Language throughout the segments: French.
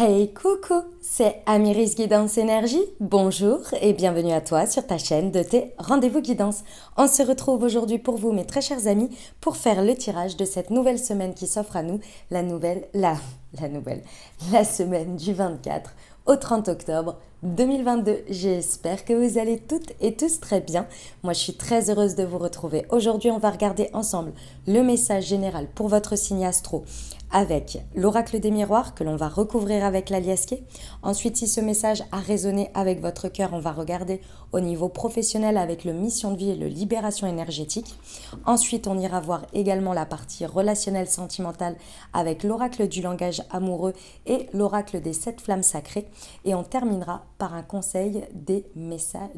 Hey coucou, c'est Amiris Guidance Énergie. Bonjour et bienvenue à toi sur ta chaîne de tes rendez-vous guidance. On se retrouve aujourd'hui pour vous mes très chers amis pour faire le tirage de cette nouvelle semaine qui s'offre à nous, la semaine du 24 au 30 octobre 2022. J'espère que vous allez toutes et tous très bien. Moi, je suis très heureuse de vous retrouver. Aujourd'hui, on va regarder ensemble le message général pour votre signe astro avec l'oracle des miroirs que l'on va recouvrir avec la liasquée. Ensuite, si ce message a résonné avec votre cœur, on va regarder au niveau professionnel avec le mission de vie et le libération énergétique. Ensuite, on ira voir également la partie relationnelle sentimentale avec l'oracle du langage amoureux et l'oracle des 7 flammes sacrées. Et on terminera par un conseil des messages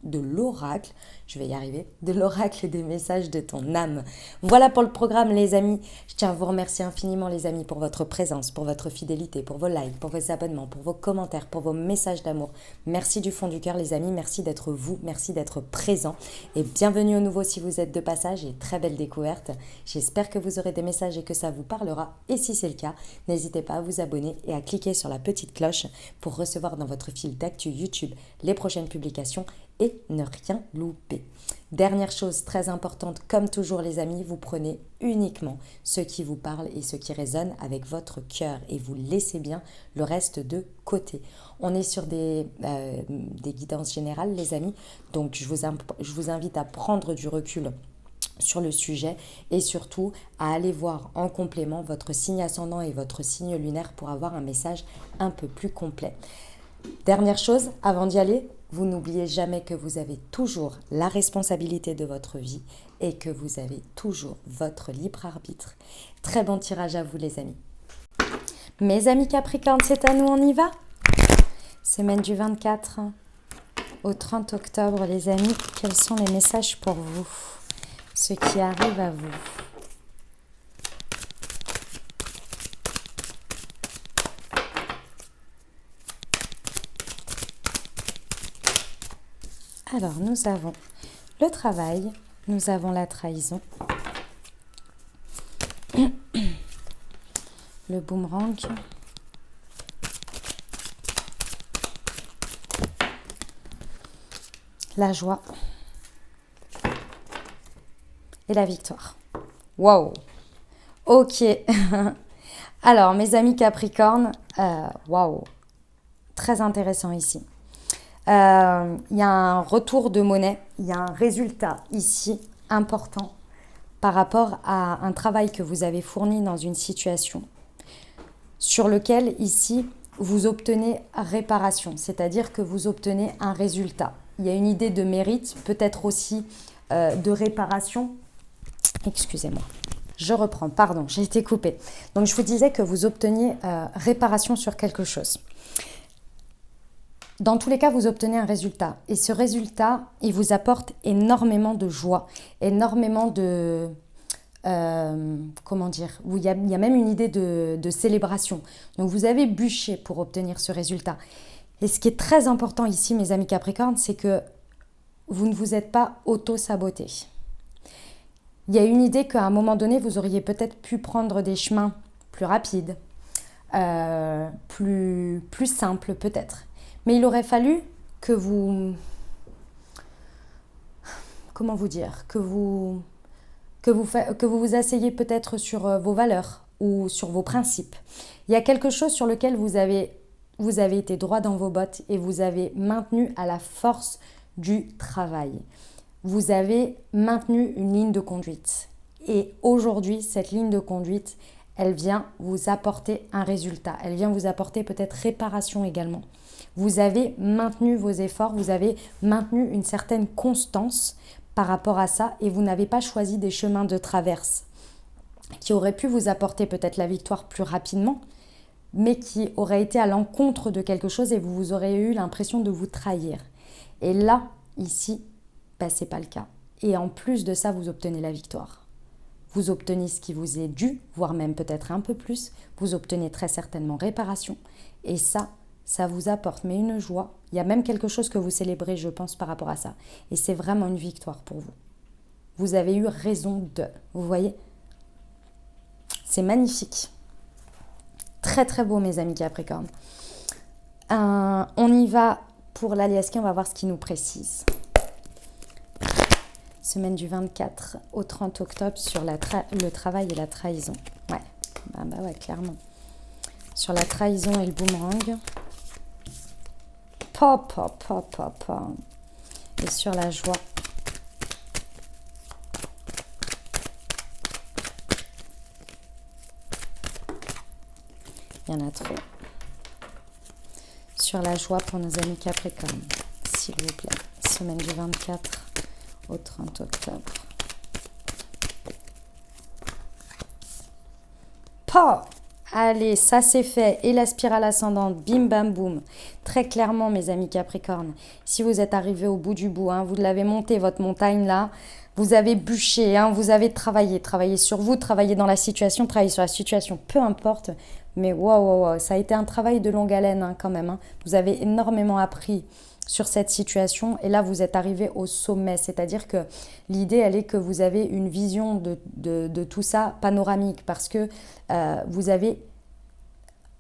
de l'oracle, je vais y arriver, de l'oracle des messages de ton âme. Voilà pour le programme les amis. Je tiens à vous remercier infiniment les amis pour votre présence, pour votre fidélité, pour vos likes, pour vos abonnements, pour vos commentaires, pour vos messages d'amour. Merci du fond du cœur les amis, merci d'être vous, merci d'être présents et bienvenue au nouveau si vous êtes de passage et très belle découverte. J'espère que vous aurez des messages et que ça vous parlera et si c'est le cas, n'hésitez pas à vous abonner et à cliquer sur la petite cloche pour recevoir dans votre fil d'actu YouTube les prochaines publications et ne rien louper. Dernière chose très importante, comme toujours les amis, vous prenez uniquement ce qui vous parle et ce qui résonne avec votre cœur et vous laissez bien le reste de côté. On est sur des guidances générales les amis, donc je vous invite à prendre du recul sur le sujet et surtout à aller voir en complément votre signe ascendant et votre signe lunaire pour avoir un message un peu plus complet. Dernière chose, avant d'y aller, vous n'oubliez jamais que vous avez toujours la responsabilité de votre vie et que vous avez toujours votre libre arbitre. Très bon tirage à vous les amis. Mes amis Capricorne, c'est à nous, on y va? Semaine du 24 au 30 octobre les amis, quels sont les messages pour vous? Ce qui arrive à vous. Alors, nous avons le travail, nous avons la trahison, le boomerang, la joie et la victoire. Wow! Ok. Alors, mes amis Capricorne, wow! Très intéressant ici. Il y a un retour de monnaie, il y a un résultat ici important par rapport à un travail que vous avez fourni dans une situation sur lequel ici vous obtenez réparation, c'est-à-dire que vous obtenez un résultat. Il y a une idée de mérite, peut-être aussi de réparation. Excusez-moi, je reprends, pardon, j'ai été coupée. Donc je vous disais que vous obteniez réparation sur quelque chose. Dans tous les cas, vous obtenez un résultat. Et ce résultat, il vous apporte énormément de joie, énormément de... comment dire, où il y a même une idée de célébration. Donc vous avez bûché pour obtenir ce résultat. Et ce qui est très important ici, mes amis Capricorne, c'est que vous ne vous êtes pas auto-saboté. Il y a une idée qu'à un moment donné, vous auriez peut-être pu prendre des chemins plus rapides, plus simples peut-être. Mais il aurait fallu que vous... Comment vous dire? Que vous vous asseyez peut-être sur vos valeurs ou sur vos principes. Il y a quelque chose sur lequel vous avez été droit dans vos bottes et vous avez maintenu à la force du travail. Vous avez maintenu une ligne de conduite. Et aujourd'hui, cette ligne de conduite, elle vient vous apporter un résultat. Elle vient vous apporter peut-être réparation également. Vous avez maintenu vos efforts, vous avez maintenu une certaine constance par rapport à ça et vous n'avez pas choisi des chemins de traverse qui auraient pu vous apporter peut-être la victoire plus rapidement, mais qui auraient été à l'encontre de quelque chose et vous aurez eu l'impression de vous trahir. Et là, ici, ce n'est pas le cas. Et en plus de ça, vous obtenez la victoire. Vous obtenez ce qui vous est dû, voire même peut-être un peu plus. Vous obtenez très certainement réparation. Et ça vous apporte mais une joie. Il y a même quelque chose que vous célébrez, je pense, par rapport à ça. Et c'est vraiment une victoire pour vous. Vous avez eu raison de. Vous voyez? C'est magnifique. Très très beau mes amis Capricorne. On y va pour l'alias Key, on va voir ce qu'il nous précise. Semaine du 24 au 30 octobre sur le travail et la trahison. Ouais, bah ouais, clairement. Sur la trahison et le boomerang. Pop, pop, pop, pop, pop. Et sur la joie. Il y en a trop. Sur la joie pour nos amis Capricorne, s'il vous plaît. Semaine du 24 au 30 octobre. Pop! Allez, ça c'est fait. Et la spirale ascendante, bim bam boum. Très clairement, mes amis Capricorne, si vous êtes arrivés au bout du bout, hein, vous l'avez monté, votre montagne là, vous avez bûché, hein, vous avez travaillé sur vous, travaillé dans la situation, travaillé sur la situation, peu importe. Mais waouh, ça a été un travail de longue haleine hein, quand même. Hein. Vous avez énormément appris sur cette situation et là vous êtes arrivé au sommet, c'est-à-dire que l'idée elle est que vous avez une vision de tout ça panoramique parce que vous avez,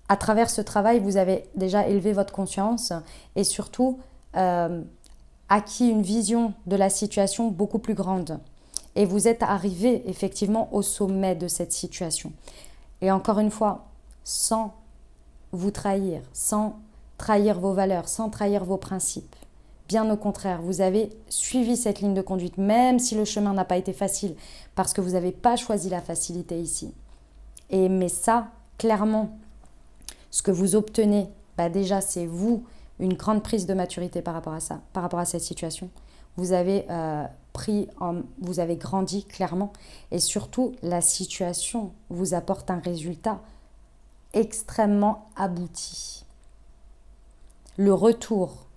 à travers ce travail, vous avez déjà élevé votre conscience et surtout acquis une vision de la situation beaucoup plus grande et vous êtes arrivé effectivement au sommet de cette situation et encore une fois, sans vous trahir, sans trahir vos valeurs, sans trahir vos principes. Bien au contraire, vous avez suivi cette ligne de conduite, même si le chemin n'a pas été facile, parce que vous n'avez pas choisi la facilité ici. Mais ça, clairement, ce que vous obtenez, bah déjà, c'est vous, une grande prise de maturité par rapport à ça, par rapport à cette situation. Vous avez vous avez grandi clairement, et surtout, la situation vous apporte un résultat extrêmement abouti. Le retour,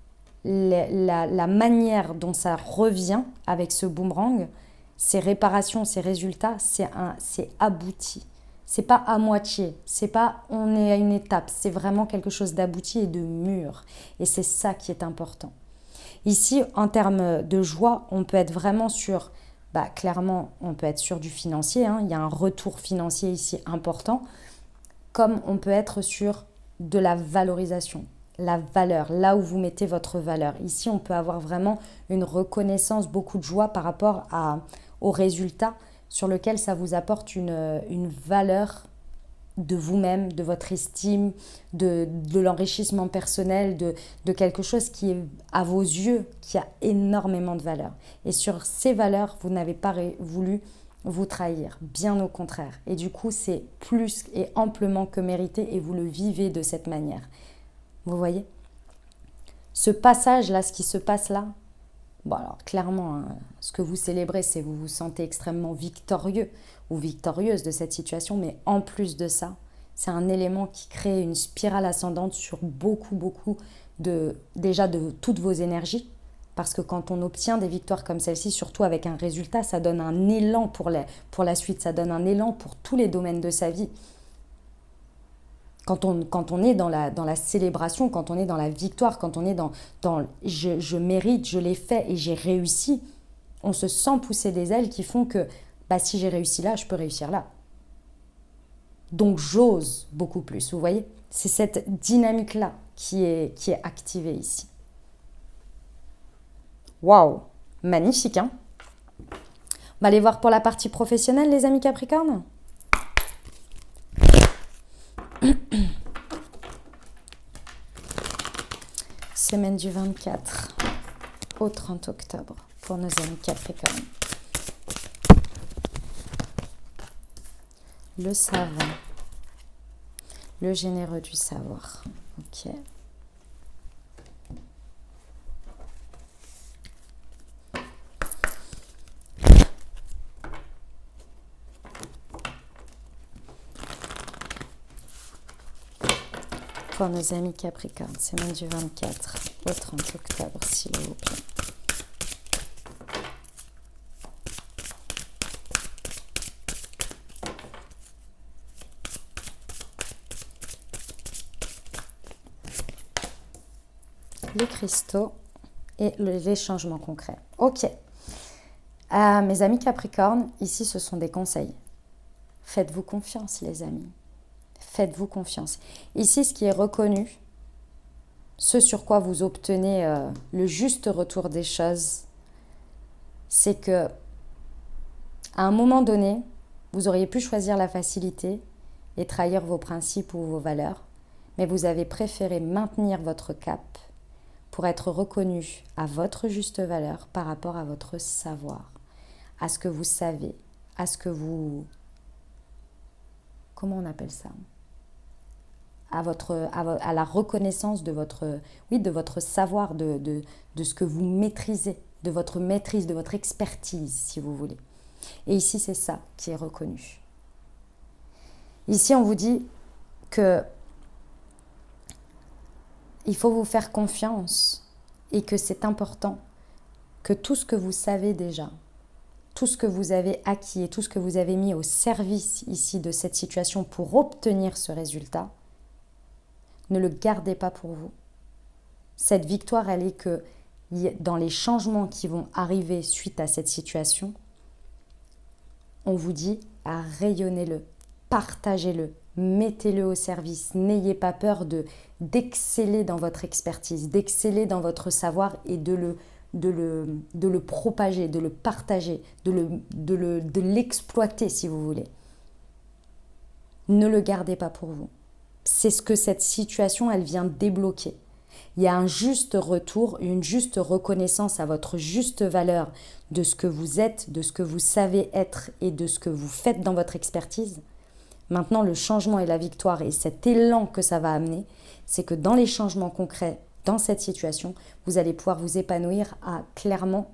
la manière dont ça revient avec ce boomerang, ces réparations, ces résultats, c'est abouti. C'est pas à moitié, c'est pas on est à une étape, c'est vraiment quelque chose d'abouti et de mûr. Et c'est ça qui est important. Ici, en termes de joie, on peut être vraiment sur, clairement, on peut être sur du financier, hein, il y a un retour financier ici important, comme on peut être sur de la valorisation. La valeur, là où vous mettez votre valeur. Ici, on peut avoir vraiment une reconnaissance, beaucoup de joie par rapport au résultat sur lequel ça vous apporte une valeur de vous-même, de votre estime, de l'enrichissement personnel, de quelque chose qui est à vos yeux, qui a énormément de valeur. Et sur ces valeurs, vous n'avez pas voulu vous trahir, bien au contraire. Et du coup, c'est plus et amplement que mérité et vous le vivez de cette manière. Vous voyez ? Ce passage-là, ce qui se passe là, bon alors clairement, hein, ce que vous célébrez, c'est que vous vous sentez extrêmement victorieux ou victorieuse de cette situation, mais en plus de ça, c'est un élément qui crée une spirale ascendante sur beaucoup de toutes vos énergies, parce que quand on obtient des victoires comme celle-ci, surtout avec un résultat, ça donne un élan pour la suite, ça donne un élan pour tous les domaines de sa vie. Quand on est dans la célébration, quand on est dans la victoire, quand on est dans je mérite, je l'ai fait et j'ai réussi, on se sent pousser des ailes qui font que si j'ai réussi là, je peux réussir là. Donc j'ose beaucoup plus, vous voyez ? C'est cette dynamique-là qui est activée ici. Waouh ! Magnifique, hein ? On va aller voir pour la partie professionnelle, les amis Capricorne ? Semaine du 24 au 30 octobre pour nos amis Capricorne. Le savant, le généreux du savoir. Ok. Pour nos amis Capricorne, semaine du 24 au 30 octobre, s'il vous plaît. Les cristaux et les changements concrets. Ok. Mes amis Capricorne, ici ce sont des conseils. Faites-vous confiance les amis. Faites-vous confiance. Ici, ce qui est reconnu, ce sur quoi vous obtenez le juste retour des choses, c'est que à un moment donné, vous auriez pu choisir la facilité et trahir vos principes ou vos valeurs, mais vous avez préféré maintenir votre cap pour être reconnu à votre juste valeur par rapport à votre savoir, à ce que vous savez, à ce que vous... Comment on appelle ça ? À la reconnaissance de votre savoir, de ce que vous maîtrisez, de votre maîtrise, de votre expertise, si vous voulez. Et ici, c'est ça qui est reconnu. Ici, on vous dit que il faut vous faire confiance et que c'est important que tout ce que vous savez déjà, tout ce que vous avez acquis et tout ce que vous avez mis au service ici de cette situation pour obtenir ce résultat, ne le gardez pas pour vous. Cette victoire, elle est que dans les changements qui vont arriver suite à cette situation, on vous dit à rayonnez-le, partagez-le, mettez-le au service. N'ayez pas peur d'exceller dans votre expertise, d'exceller dans votre savoir et de le propager, de le partager, de l'exploiter si vous voulez. Ne le gardez pas pour vous. C'est ce que cette situation, elle vient débloquer. Il y a un juste retour, une juste reconnaissance à votre juste valeur de ce que vous êtes, de ce que vous savez être et de ce que vous faites dans votre expertise. Maintenant, le changement et la victoire et cet élan que ça va amener, c'est que dans les changements concrets, dans cette situation, vous allez pouvoir vous épanouir à clairement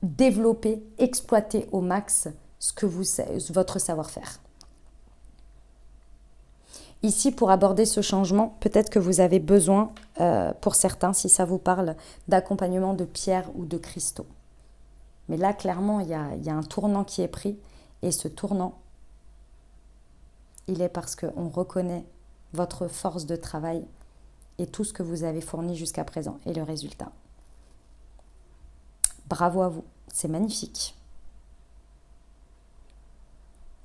développer, exploiter au max votre savoir-faire. Ici, pour aborder ce changement, peut-être que vous avez besoin, pour certains, si ça vous parle, d'accompagnement de pierres ou de cristaux. Mais là, clairement, il y a un tournant qui est pris. Et ce tournant, il est parce qu'on reconnaît votre force de travail et tout ce que vous avez fourni jusqu'à présent et le résultat. Bravo à vous, c'est magnifique.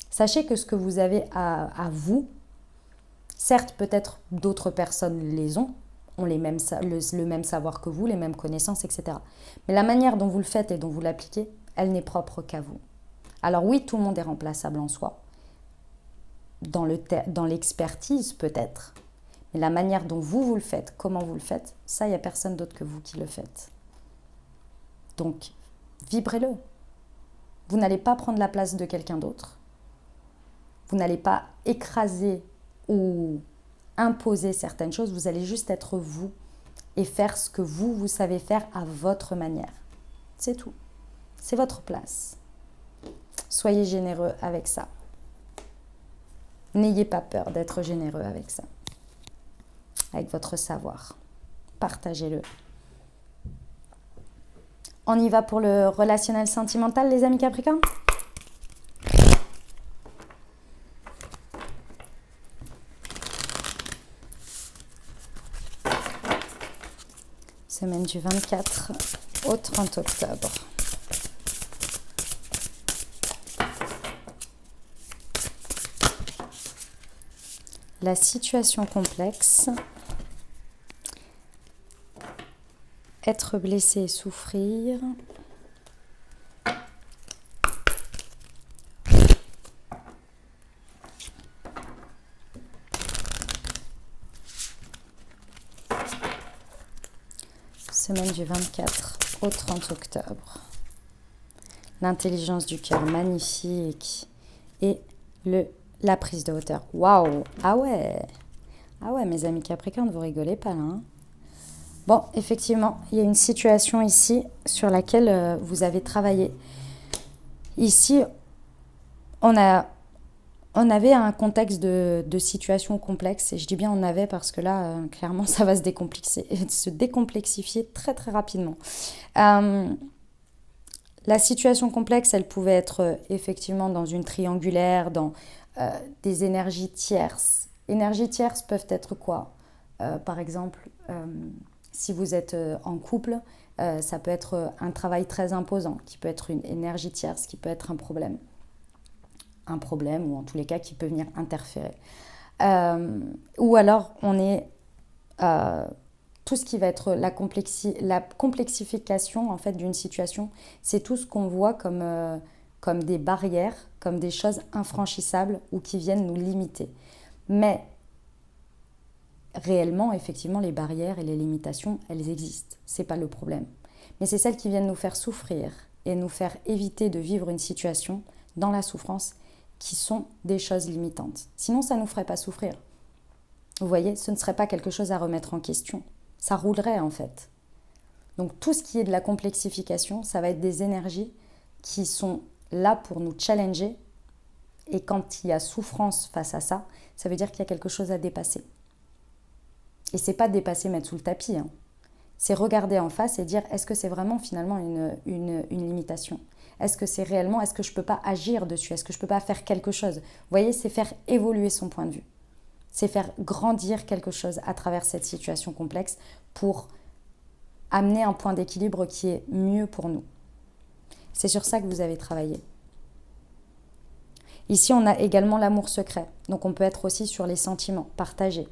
Sachez que ce que vous avez à vous, certes, peut-être d'autres personnes ont le même savoir que vous, les mêmes connaissances, etc. Mais la manière dont vous le faites et dont vous l'appliquez, elle n'est propre qu'à vous. Alors oui, tout le monde est remplaçable en soi, dans l'expertise peut-être, mais la manière dont vous le faites, comment vous le faites, ça, il n'y a personne d'autre que vous qui le faites. Donc, vibrez-le. Vous n'allez pas prendre la place de quelqu'un d'autre. Vous n'allez pas écraser ou imposer certaines choses, vous allez juste être vous et faire ce que vous savez faire à votre manière. C'est tout. C'est votre place. Soyez généreux avec ça. N'ayez pas peur d'être généreux avec ça. Avec votre savoir. Partagez-le. On y va pour le relationnel sentimental, les amis Capricornes ? Semaine du 24 au 30 octobre. La situation complexe. Être blessé et souffrir. Semaine du 24 au 30 octobre. L'intelligence du cœur magnifique et la prise de hauteur. Waouh! Ah ouais, mes amis Capricornes, vous rigolez pas là. Hein? Bon, effectivement, il y a une situation ici sur laquelle vous avez travaillé. Ici, on avait un contexte de situation complexe, et je dis bien on avait parce que là, clairement, ça va se décomplexifier très très rapidement. La situation complexe, elle pouvait être effectivement dans une triangulaire, dans des énergies tierces. Énergies tierces peuvent être quoi ? Par exemple, si vous êtes en couple, ça peut être un travail très imposant, qui peut être une énergie tierce, qui peut être un problème. un problème ou en tous les cas qui peut venir interférer. Ou alors on est tout ce qui va être la complexification en fait d'une situation, c'est tout ce qu'on voit comme des barrières, comme des choses infranchissables ou qui viennent nous limiter. Mais réellement, effectivement, les barrières et les limitations, elles existent. C'est pas le problème. Mais c'est celles qui viennent nous faire souffrir et nous faire éviter de vivre une situation dans la souffrance qui sont des choses limitantes. Sinon, ça ne nous ferait pas souffrir. Vous voyez, ce ne serait pas quelque chose à remettre en question. Ça roulerait en fait. Donc tout ce qui est de la complexification, ça va être des énergies qui sont là pour nous challenger. Et quand il y a souffrance face à ça, ça veut dire qu'il y a quelque chose à dépasser. Et c'est pas dépasser, mettre sous le tapis. C'est regarder en face et dire, est-ce que c'est vraiment finalement une limitation ? Est-ce que c'est réellement, est-ce que je peux pas agir dessus ? Est-ce que je peux pas faire quelque chose ? Vous voyez, c'est faire évoluer son point de vue. C'est faire grandir quelque chose à travers cette situation complexe pour amener un point d'équilibre qui est mieux pour nous. C'est sur ça que vous avez travaillé. Ici, on a également l'amour secret. Donc, on peut être aussi sur les sentiments partagés,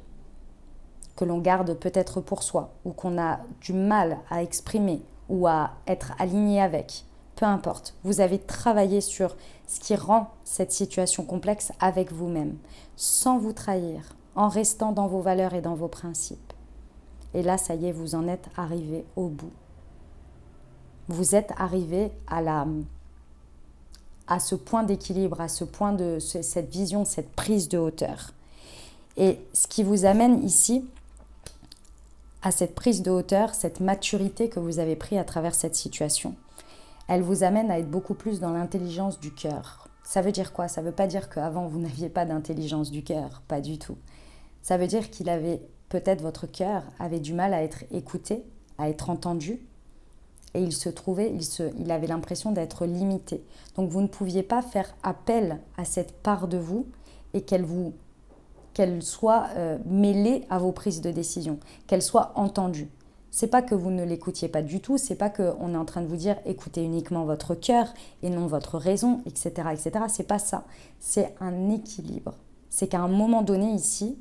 que l'on garde peut-être pour soi, ou qu'on a du mal à exprimer, ou à être aligné avec. Peu importe. Vous avez travaillé sur ce qui rend cette situation complexe avec vous-même, sans vous trahir, en restant dans vos valeurs et dans vos principes. Et là, ça y est, vous en êtes arrivé au bout. Vous êtes arrivé à ce point d'équilibre, à ce point de cette vision, cette prise de hauteur. Et ce qui vous amène ici à cette prise de hauteur, cette maturité que vous avez prise à travers cette situation, elle vous amène à être beaucoup plus dans l'intelligence du cœur. Ça veut dire quoi ? Ça ne veut pas dire qu'avant vous n'aviez pas d'intelligence du cœur, pas du tout. Ça veut dire qu'il avait, peut-être votre cœur avait du mal à être écouté, à être entendu, et il avait l'impression d'être limité. Donc vous ne pouviez pas faire appel à cette part de vous et qu'elle soit mêlée à vos prises de décision, qu'elle soit entendue. C'est pas que vous ne l'écoutiez pas du tout, c'est pas qu'on est en train de vous dire écoutez uniquement votre cœur et non votre raison, etc., etc. C'est pas ça. C'est un équilibre. C'est qu'à un moment donné ici,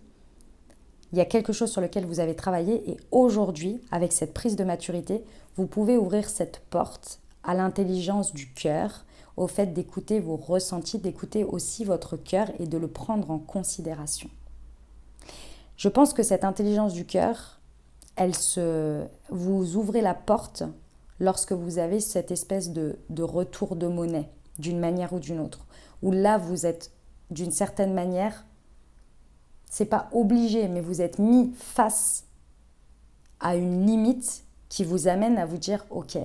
il y a quelque chose sur lequel vous avez travaillé et aujourd'hui, avec cette prise de maturité, vous pouvez ouvrir cette porte à l'intelligence du cœur, au fait d'écouter vos ressentis, d'écouter aussi votre cœur et de le prendre en considération. Je pense que cette intelligence du cœur, vous ouvrez la porte lorsque vous avez cette espèce de retour de monnaie, d'une manière ou d'une autre, où là vous êtes d'une certaine manière, c'est pas obligé, mais vous êtes mis face à une limite qui vous amène à vous dire ok,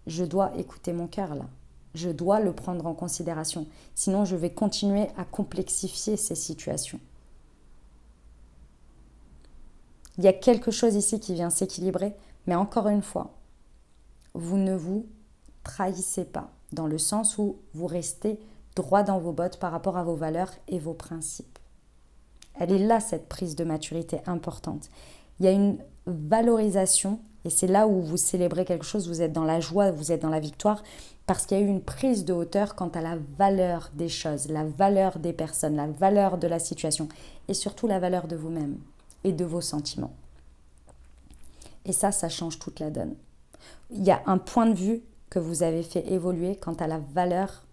je dois écouter mon cœur là, je dois le prendre en considération, sinon je vais continuer à complexifier ces situations. Il y a quelque chose ici qui vient s'équilibrer, mais encore une fois, vous ne vous trahissez pas, dans le sens où vous restez droit dans vos bottes par rapport à vos valeurs et vos principes. Elle est là, cette prise de maturité importante. Il y a une valorisation, et c'est là où vous célébrez quelque chose, vous êtes dans la joie, vous êtes dans la victoire, parce qu'il y a eu une prise de hauteur quant à la valeur des choses, la valeur des personnes, la valeur de la situation, et surtout la valeur de vous-même et de vos sentiments. Et ça change toute la donne. Il y a un point de vue que vous avez fait évoluer quant à la valeur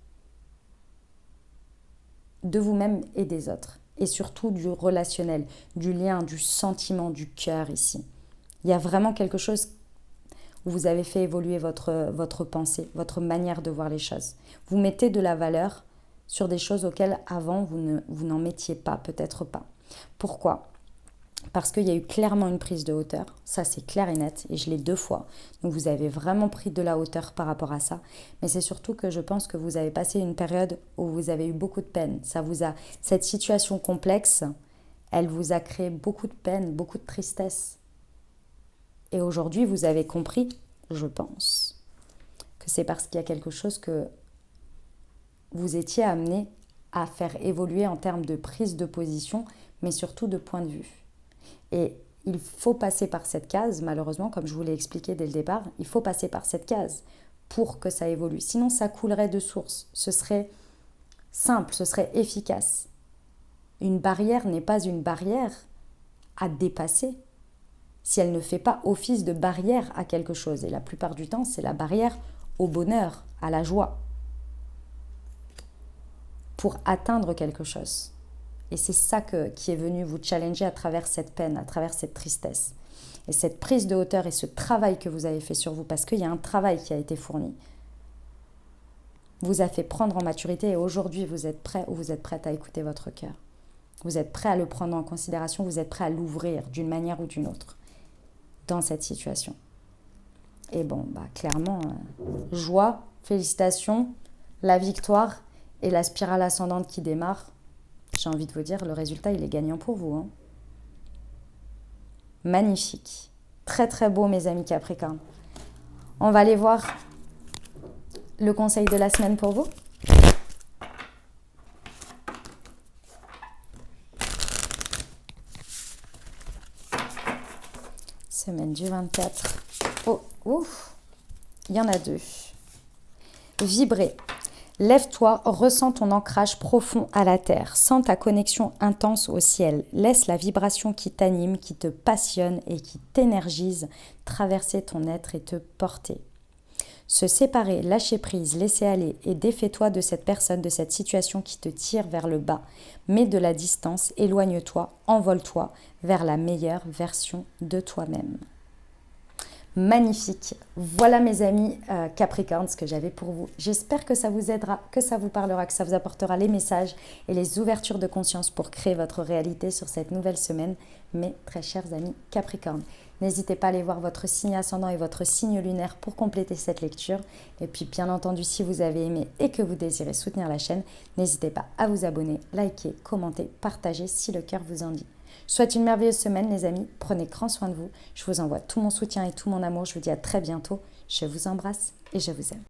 de vous-même et des autres. Et surtout du relationnel, du lien, du sentiment, du cœur ici. Il y a vraiment quelque chose où vous avez fait évoluer votre pensée, votre manière de voir les choses. Vous mettez de la valeur sur des choses auxquelles avant vous n'en mettiez pas, peut-être pas. Pourquoi ? Parce qu'il y a eu clairement une prise de hauteur, ça c'est clair et net, et je l'ai 2 fois. Donc vous avez vraiment pris de la hauteur par rapport à ça. Mais c'est surtout que je pense que vous avez passé une période où vous avez eu beaucoup de peine. Cette situation complexe, elle vous a créé beaucoup de peine, beaucoup de tristesse. Et aujourd'hui, vous avez compris, je pense, que c'est parce qu'il y a quelque chose que vous étiez amené à faire évoluer en termes de prise de position, mais surtout de point de vue. Et il faut passer par cette case, malheureusement, comme je vous l'ai expliqué dès le départ, il faut passer par cette case pour que ça évolue. Sinon, ça coulerait de source. Ce serait simple, ce serait efficace. Une barrière n'est pas une barrière à dépasser si elle ne fait pas office de barrière à quelque chose. Et la plupart du temps, c'est la barrière au bonheur, à la joie, pour atteindre quelque chose. Et c'est ça qui est venu vous challenger à travers cette peine, à travers cette tristesse. Et cette prise de hauteur et ce travail que vous avez fait sur vous, parce qu'il y a un travail qui a été fourni, vous a fait prendre en maturité et aujourd'hui vous êtes prêt ou vous êtes prête à écouter votre cœur. Vous êtes prêt à le prendre en considération, vous êtes prêt à l'ouvrir d'une manière ou d'une autre dans cette situation. Et bon, clairement, joie, félicitations, la victoire et la spirale ascendante qui démarre, j'ai envie de vous dire, le résultat, il est gagnant pour vous. Hein. Magnifique. Très, très beau, mes amis Capricorne. On va aller voir le conseil de la semaine pour vous. Semaine du 24. Oh, ouf. Il y en a 2. Vibrer. Lève-toi, ressens ton ancrage profond à la terre, sens ta connexion intense au ciel. Laisse la vibration qui t'anime, qui te passionne et qui t'énergise traverser ton être et te porter. Se séparer, lâcher prise, laisser aller et défais-toi de cette personne, de cette situation qui te tire vers le bas. Mets de la distance, éloigne-toi, envole-toi vers la meilleure version de toi-même. Magnifique. Voilà mes amis Capricorne, ce que j'avais pour vous. J'espère que ça vous aidera, que ça vous parlera, que ça vous apportera les messages et les ouvertures de conscience pour créer votre réalité sur cette nouvelle semaine, mes très chers amis Capricorne. N'hésitez pas à aller voir votre signe ascendant et votre signe lunaire pour compléter cette lecture. Et puis bien entendu, si vous avez aimé et que vous désirez soutenir la chaîne, n'hésitez pas à vous abonner, liker, commenter, partager si le cœur vous en dit. Je vous souhaite une merveilleuse semaine les amis, prenez grand soin de vous. Je vous envoie tout mon soutien et tout mon amour. Je vous dis à très bientôt. Je vous embrasse et je vous aime.